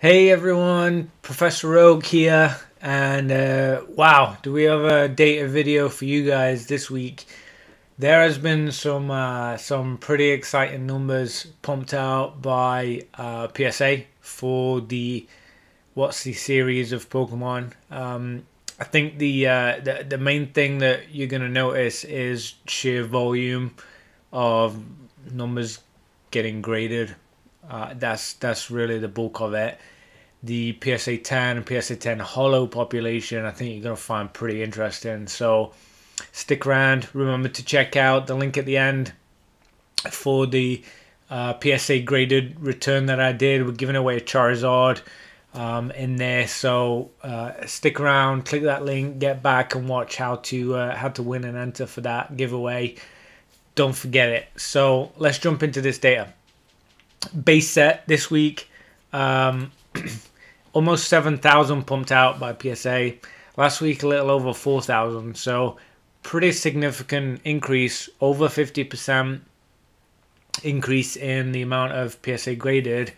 Hey everyone, Professor Rogue here, and wow, do we have a data video for you guys this week? There has been some pretty exciting numbers pumped out by PSA for the WOTC series of Pokemon. I think the main thing that you're gonna notice is sheer volume of numbers getting graded. That's really the bulk of it. The PSA 10 and PSA 10 Holo population, I think you're going to find pretty interesting. So stick around. Remember to check out the link at the end for the PSA graded return that I did. We're giving away a Charizard in there. So stick around, click that link, get back and watch how to win and enter for that giveaway. Don't forget it. So let's jump into this data. Base set this week. Almost 7,000 pumped out by PSA. Last week a little over 4,000, so pretty significant increase, over 50% increase in the amount of PSA graded.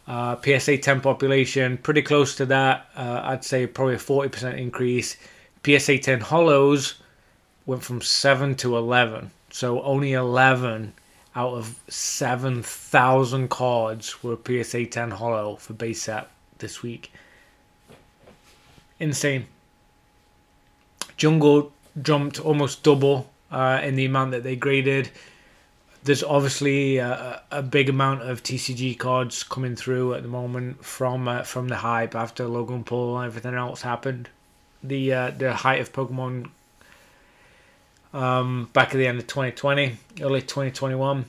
PSA 10 population pretty close to that. I'd say probably a 40% increase. PSA 10 Holos went from 7 to 11, so only 11 out of 7,000 cards were PSA 10 Holo for base set this week. Insane. Jungle jumped almost double in the amount that they graded. There's obviously a big amount of TCG cards coming through at the moment from the hype after Logan Paul and everything else happened. The height of Pokemon back at the end of 2020, early 2021.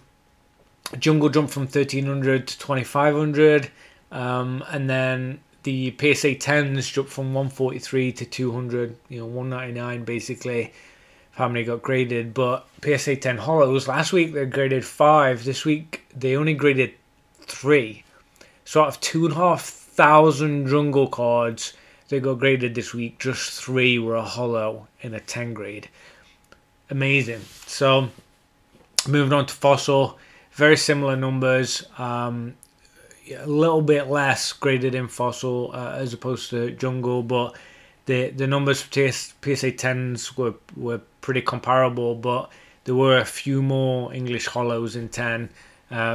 Jungle jumped from 1,300 to 2,500. And then the PSA 10s jumped from 143 to 200, 199 basically, how many got graded. But PSA 10 Holos, last week they graded 5. This week they only graded 3. So out of 2,500 jungle cards that got graded this week, just 3 were a Holo in a 10 grade. Amazing. So moving on to Fossil, very similar numbers. A little bit less graded in Fossil as opposed to Jungle, but the numbers for PSA 10s were pretty comparable, but there were a few more English Holos in 10.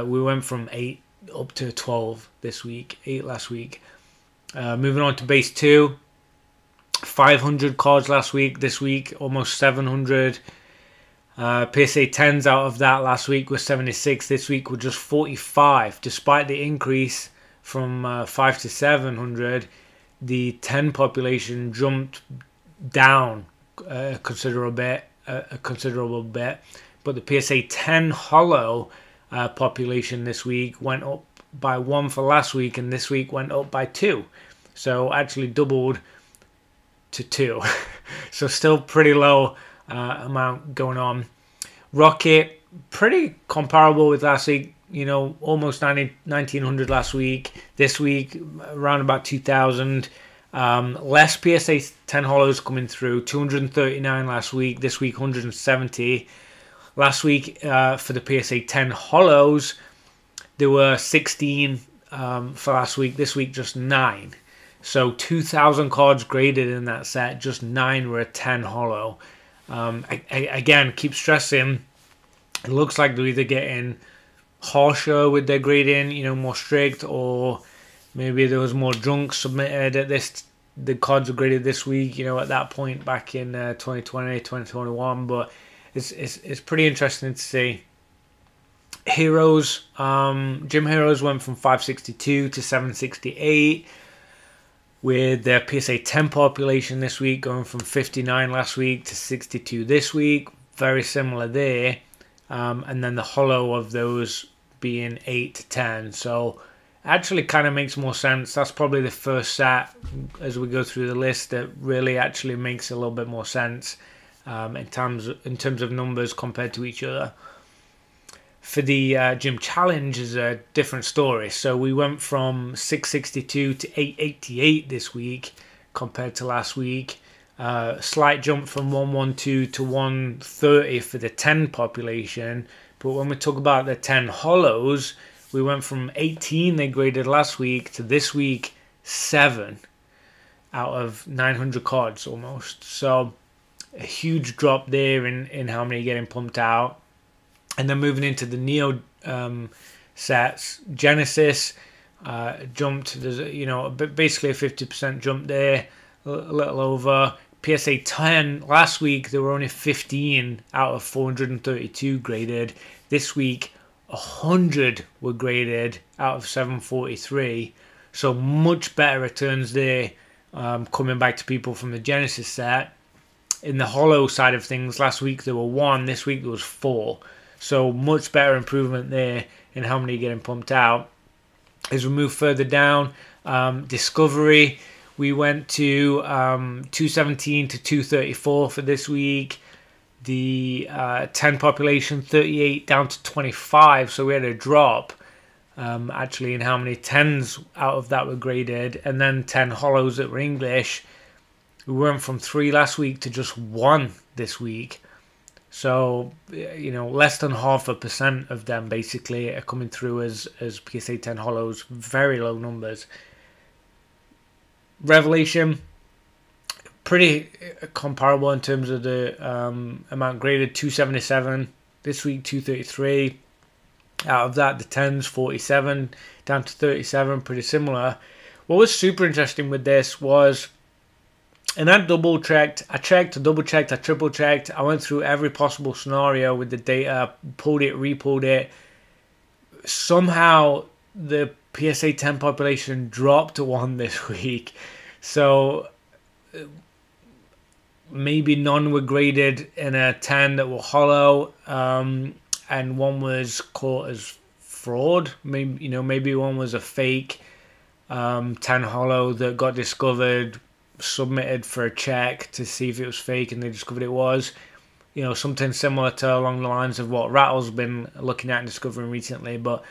We went from 8 up to 12 this week, 8 last week. Moving on to base 2, 500 cards last week. This week almost 700. PSA 10s out of that last week was 76. This week were just 45. Despite the increase from 5 to 700, the 10 population jumped down a considerable bit. But the PSA 10 Holo population this week went up by 1 for last week, and this week went up by 2. So actually doubled to 2. So still pretty low amount going on. Rocket, pretty comparable with last week, almost 1,900 last week. This week around about 2,000. Less PSA 10 Holos coming through, 239 last week. This week 170. Last week for the PSA 10 Holos there were 16 for last week. This week just 9. So 2,000 cards graded in that set, just 9 were a 10 Holo. Again, keep stressing, it looks like they're either getting harsher with their grading, more strict, or maybe there was more junk submitted at this. The cards were graded this week, at that point back in 2020, 2021. But it's pretty interesting to see. Heroes, Gym Heroes went from 562 to 768. With their PSA 10 population this week going from 59 last week to 62 this week. Very similar there. And then the Holo of those being 8 to 10. So actually kind of makes more sense. That's probably the first set as we go through the list that really actually makes a little bit more sense in terms of numbers compared to each other. For the Gym Challenge is a different story. So we went from 662 to 888 this week compared to last week. Slight jump from 112 to 130 for the 10 population. But when we talk about the 10 Holos, we went from 18 they graded last week to this week 7 out of 900 cards almost. So a huge drop there in how many are getting pumped out. And then moving into the Neo sets, Genesis jumped. There's basically a 50% jump there, a little over. PSA 10 last week there were only 15 out of 432 graded. This week 100 were graded out of 743. So much better returns there, coming back to people from the Genesis set. In the holo side of things, last week there were 1, this week there was 4. So much better improvement there in how many are getting pumped out. As we move further down, Discovery, we went to 217 to 234 for this week. The 10 population, 38 down to 25. So we had a drop actually in how many 10s out of that were graded. And then 10 holos that were English. We went from 3 last week to just 1 this week. So, less than 0.5% of them basically are coming through as PSA 10 holos. Very low numbers. Revelation, pretty comparable in terms of the amount graded. 277 this week, 233. Out of that, the 10s 47 down to 37, pretty similar. What was super interesting with this was, and I double checked, I double checked, I triple checked. I went through every possible scenario with the data, pulled it, repulled it. Somehow the PSA 10 population dropped to 1 this week. So maybe none were graded in a 10 that were holo, and 1 was caught as fraud. Maybe 1 was a fake 10 holo that got discovered, submitted for a check to see if it was fake, and they discovered it was. Something similar to along the lines of what Rattle's been looking at and discovering recently. But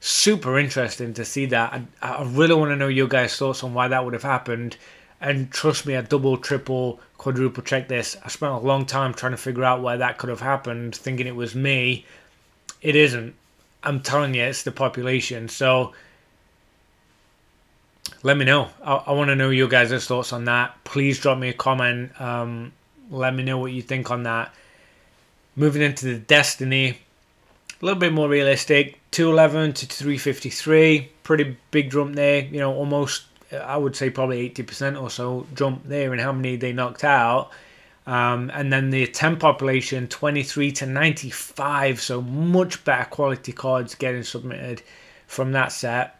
super interesting to see that. I really want to know your guys' thoughts on why that would have happened. And trust me, I double, triple, quadruple checked this. I spent a long time trying to figure out why that could have happened, thinking it was me. It isn't. I'm telling you, it's the population. So let me know. I want to know your guys' thoughts on that. Please drop me a comment. Let me know what you think on that. Moving into the Destiny, a little bit more realistic. 211 to 353. Pretty big jump there. Almost, I would say probably 80% or so jump there in how many they knocked out. And then the 10 population, 23 to 95. So much better quality cards getting submitted from that set.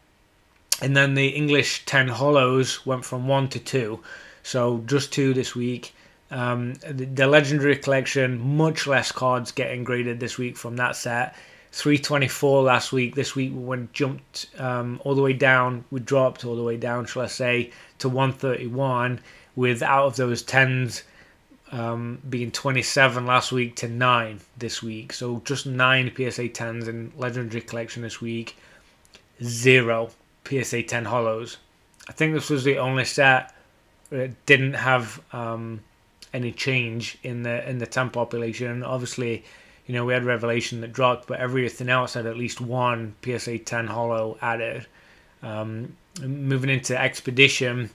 And then the English 10 holos went from 1 to 2. So just 2 this week. The Legendary Collection, much less cards getting graded this week from that set. 324 last week. This week we jumped all the way down. We dropped all the way down, shall I say, to 131. With out of those 10s being 27 last week to 9 this week. So just 9 PSA 10s in Legendary Collection this week. 0 PSA 10 holos. I think this was the only set that didn't have any change in the 10 population. Obviously, we had Revelation that dropped, but everything else had at least 1 PSA 10 holo added. Moving into Expedition,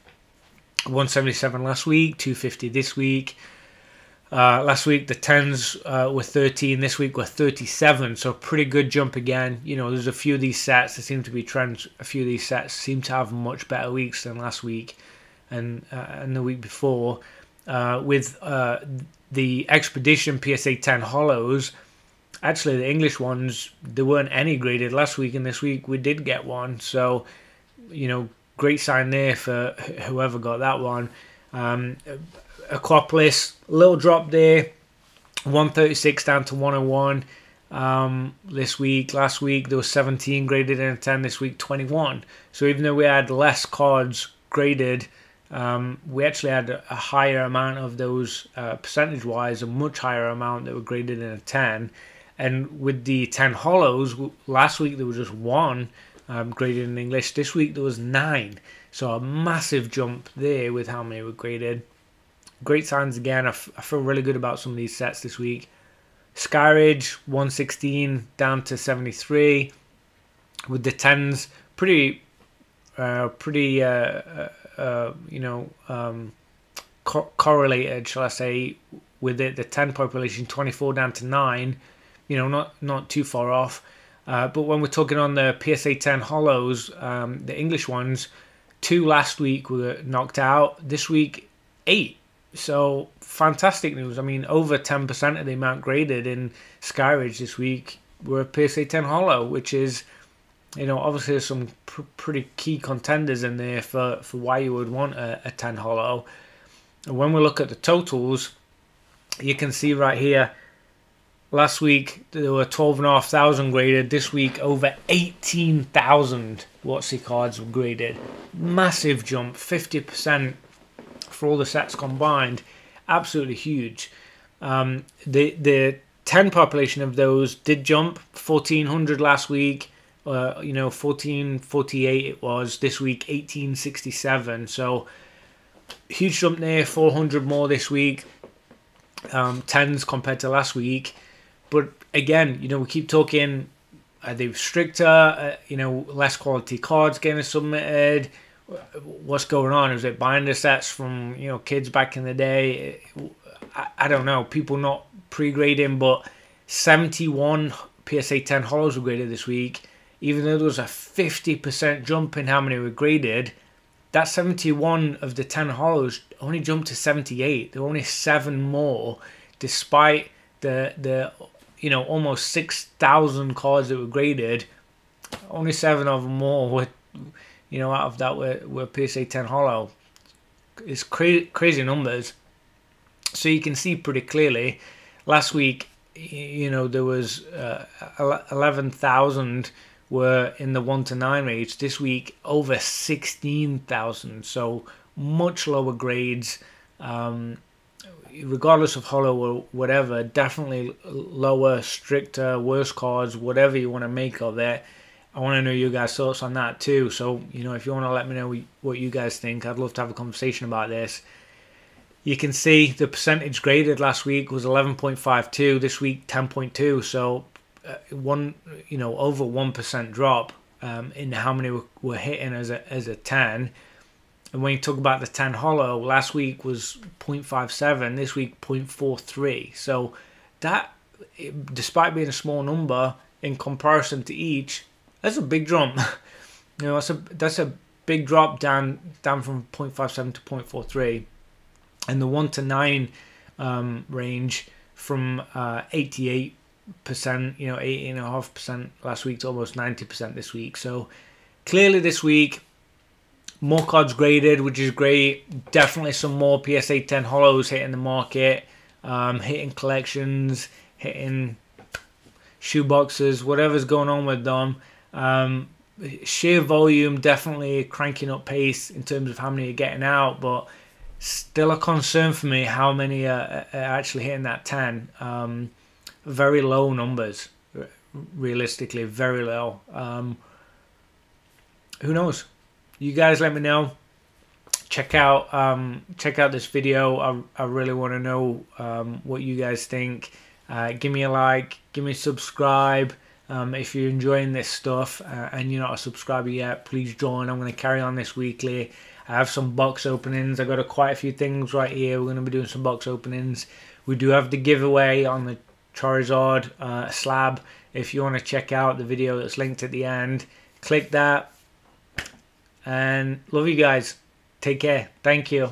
177 last week, 250 this week. Last week the 10s were 13, this week were 37, so pretty good jump again. There's a few of these sets, there seem to be trends, a few of these sets seem to have much better weeks than last week and the week before. With the Expedition PSA 10 holos, actually the English ones, there weren't any graded last week, and this week we did get one. So, great sign there for whoever got that one. Acropolis, little drop there, 136 down to 101 this week. Last week there was 17 graded in a 10, this week 21. So even though we had less cards graded, we actually had a higher amount of those percentage-wise, a much higher amount that were graded in a 10. And with the 10 holos, last week there was just 1 graded in English. This week there was 9. So a massive jump there with how many were graded. Great signs again. I feel really good about some of these sets this week. Skyridge, 116 down to 73. With the 10s, pretty pretty correlated, shall I say, with it. The 10 population, 24 down to 9, not too far off. But when we're talking on the PSA 10 hollows, the English ones, 2 last week were knocked out. This week, 8. So fantastic news. I mean, over 10% of the amount graded in Skyridge this week were PSA 10 hollow, which is, obviously there's some pretty key contenders in there for why you would want a 10 hollow. And when we look at the totals, you can see right here, last week there were 12,500 graded. This week over 18,000 WOTC cards were graded. Massive jump, 50% for all the sets combined. Absolutely huge. The 10 population of those did jump 1,400 last week. 1448 it was. This week 1867. So huge jump there. 400 more this week. 10s compared to last week. But again, we keep talking, are they stricter? Less quality cards getting submitted. What's going on? Is it binder sets from kids back in the day? I don't know. People not pre-grading, but 71 PSA 10 hollows were graded this week. Even though there was a 50% jump in how many were graded, that 71 of the 10 hollows only jumped to 78. There were only 7 more, despite the almost 6,000 cards that were graded. Only 7 of them more were, out of that were PSA 10 hollow. It's crazy numbers. So you can see pretty clearly, last week, there was 11,000 were in the 1 to 9 range. This week, over 16,000. So much lower grades. Regardless of hollow or whatever, definitely lower, stricter, worse cards, whatever you want to make of it. I want to know your guys' thoughts on that too. So, if you want to let me know what you guys think, I'd love to have a conversation about this. You can see the percentage graded last week was 11.52, this week 10.2. So, over 1% drop in how many were hitting as a 10. And when you talk about the 10 hollow, last week was 0.57, this week 0.43. So that, despite being a small number in comparison to each, that's a big jump. That's a big drop down from 0.57 to 0.43. And the 1 to 9 range from 88%, 80.5% last week to almost 90% this week. So clearly this week, more cards graded, which is great. Definitely some more PSA 10 hollows hitting the market, hitting collections, hitting shoeboxes, whatever's going on with them. Sheer volume definitely cranking up pace in terms of how many are getting out, but still a concern for me how many are actually hitting that 10. Very low numbers, realistically, very low. Who knows? You guys let me know. Check out this video. I really want to know what you guys think. Give me a like, give me a subscribe. If you're enjoying this stuff and you're not a subscriber yet, please join. I'm going to carry on this weekly. I have some box openings. I got quite a few things right here. We're going to be doing some box openings. We do have the giveaway on the Charizard slab. If you want to check out the video that's linked at the end, click that. And love you guys. Take care. Thank you.